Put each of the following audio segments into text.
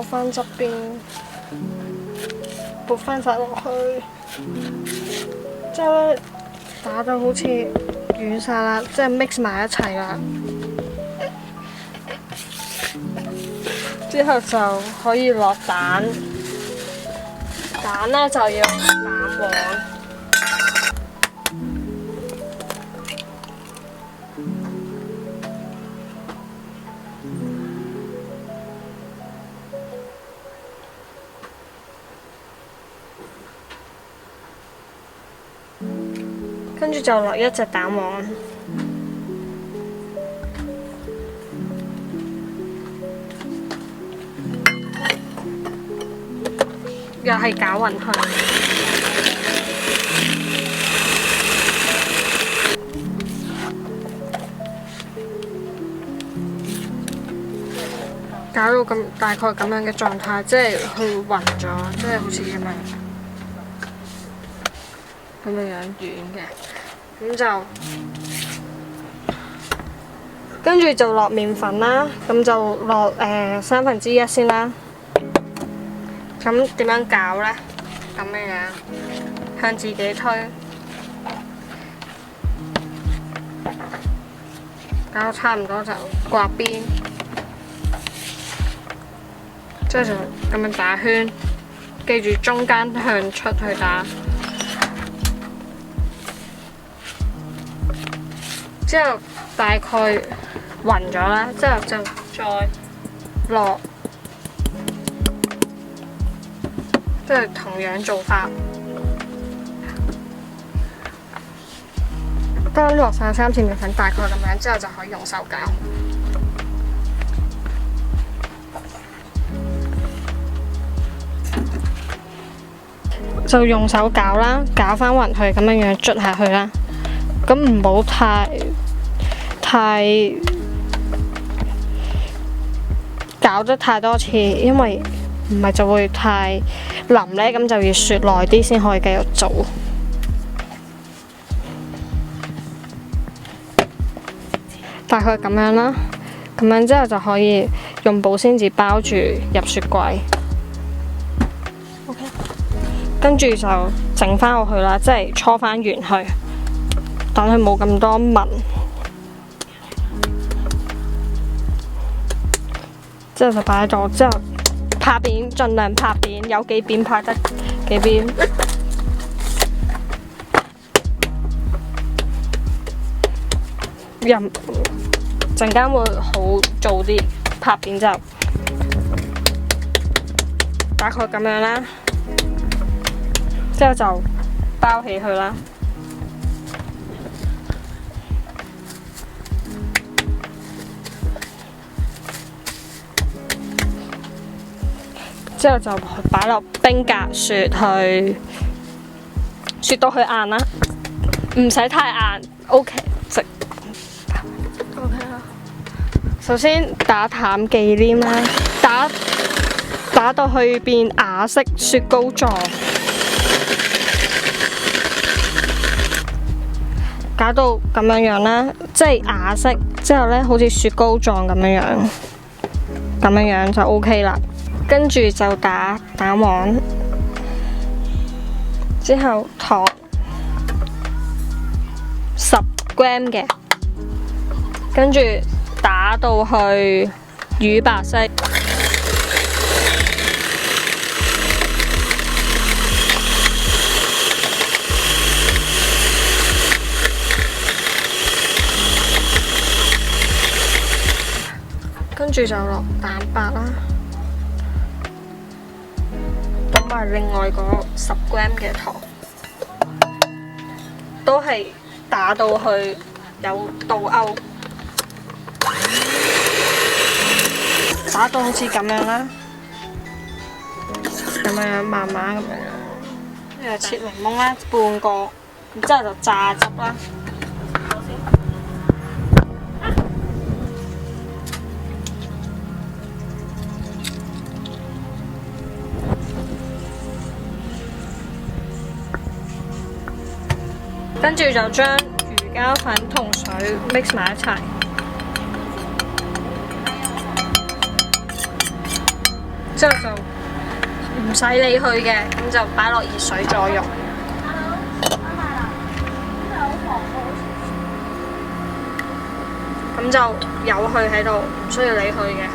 攞翻側邊，撥翻晒落去，之後咧打到好似軟晒啦，即係 mix 埋一齊啦。之後就可以落蛋，蛋咧就要蛋黃。跟住就落一隻蛋黃，又係攪勻佢。搞到咁大概咁樣嘅狀態，即係佢勻咗，即係好似咁樣軟嘅，咁就跟住就落麵粉啦，咁就落1/3先啦。咁點樣攪呢？咁樣向自己推，搞到差唔多就刮邊，之後就咁樣打圈，記住中間向出去打。之後大概勻咗啦，之後就再落，即係同樣做法。當落晒3次麵粉，大概咁樣之後就可以用手攪。就用手攪啦，攪翻勻佢，咁樣捽下去啦。咁唔好太攪得太多次，因為唔係就會太腍呢，咁就要雪耐啲先可以繼續做。大概咁樣啦，咁樣之後就可以用保鮮紙包住入雪櫃。OK， 跟住就整翻落去啦，即係搓翻圓去，等佢冇咁多紋。之後就擺喺度，之後拍扁，盡量拍扁，有幾扁拍得幾扁。陣間會好做啲，拍扁之後大概咁樣啦，之後就包起佢啦。之後就擺落冰格雪去，雪到佢硬啦，唔使太硬 ，OK 食 OK 啦。首先打淡忌廉啦，打到去變啞式雪糕狀，搞到咁樣啦，即係啞式之後呢，好似雪糕狀咁樣就 OK 啦。跟住就打蛋黃，之後糖10g 嘅，跟住打到去乳白色，跟住就落蛋白啦。埋另外嗰10g 嘅糖，都係打到去有倒勾，打到好似咁樣啦，咁樣慢慢咁樣，跟住切檸檬啦，半個，然之後就榨汁啦。跟住就將魚膠粉同水 mix 埋一齊，之之後就唔使理佢嘅，咁就擺落熱水再用。咁就由佢喺度，唔需要理佢嘅。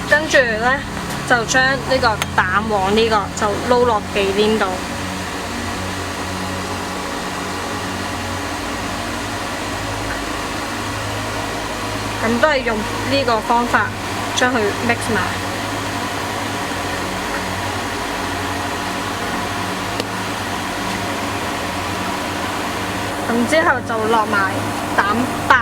跟住呢，就將呢個蛋黃呢個就撈落忌廉度。咁都係用呢個方法將佢 mix 埋。咁之後就落埋蛋白。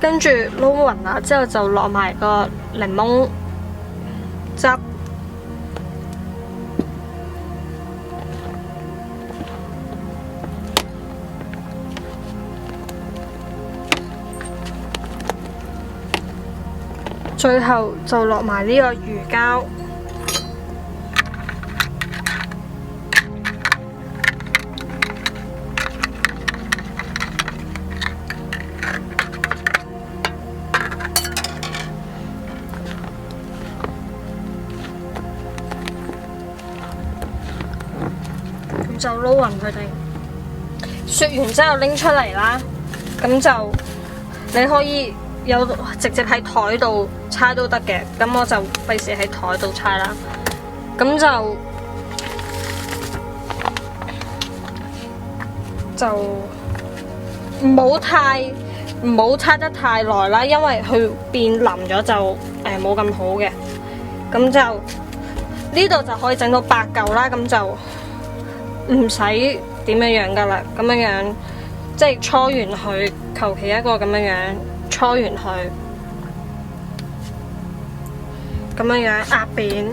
跟住撈勻啦，之後就落埋個檸檬汁，最後就落埋呢個魚膠。就撈勻佢哋，雪完之後拎出嚟啦，咁就你可以有直接喺台度搓都得嘅，咁我就費事喺台度搓啦，咁就唔好搓得太耐啦，因為佢變腍咗就冇咁好嘅，咁就呢度就可以整到8嚿啦，咁就唔使點樣噶啦，咁樣即係搓完佢，求其一個咁樣搓完佢，咁樣壓扁，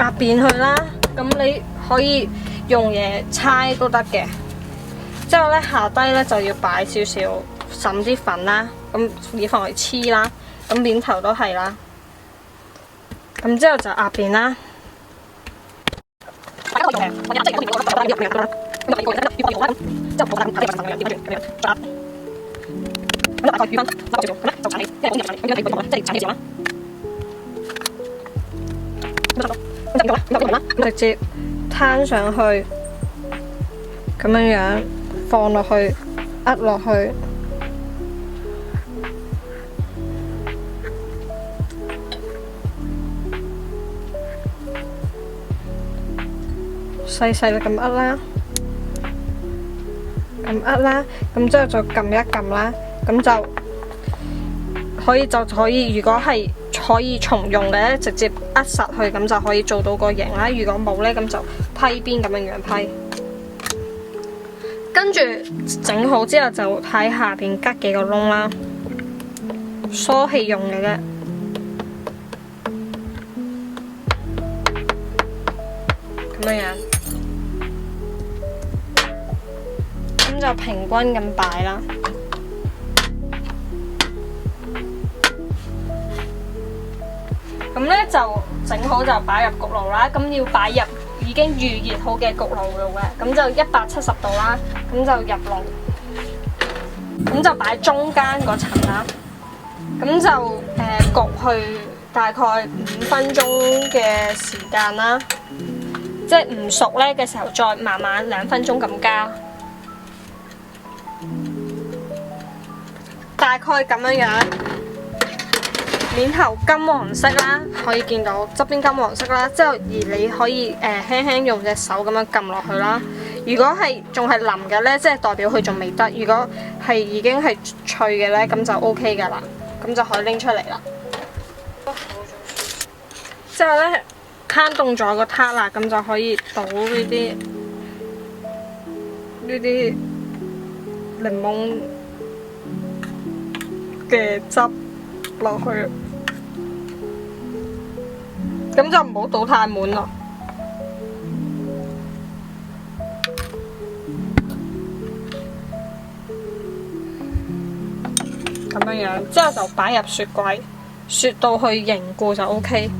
壓扁佢啦。咁你可以用嘢搓都得嘅。之後呢，下低呢就要擺少少滲啲粉啦，咁以防佢黐啦。咁面頭都係啦，咁之後就壓扁啦。直接攤上去，咁樣放落去，壓落去。細細力咁壓啦，咁之後就撳一撳啦，咁就可以。如果係可以重用嘅咧，直接壓實佢，咁就可以做到個形啦。如果冇呢，咁就批邊咁樣批。跟住整好之後，就喺下邊吉幾個窿啦，疏氣用嘅啫。咁樣。咁就平均咁擺啦。咁呢就整好就擺入焗爐啦。咁要擺入已經預熱好嘅焗爐度嘅。咁就170度啦。咁就入爐。咁就擺中間嗰層啦。咁就焗去大概5分鐘嘅時間啦。即係唔熟呢嘅時候，再慢慢2分鐘咁加。大概咁樣，面頭金黃色啦，可以見到側邊金黃色啦。之後而你可以輕輕用隻手咁樣撳落去啦。如果係仲係腍嘅呢，即係代表佢仲未得。如果係已經係脆嘅呢，咁就 OK 噶啦，咁就可以拎出嚟啦。之後呢，攤凍咗個撻啦，咁就可以倒呢啲檸檬嘅汁落去，咁就唔好倒太滿咯。咁樣樣，之後就擺入雪櫃，雪到去凝固就 OK。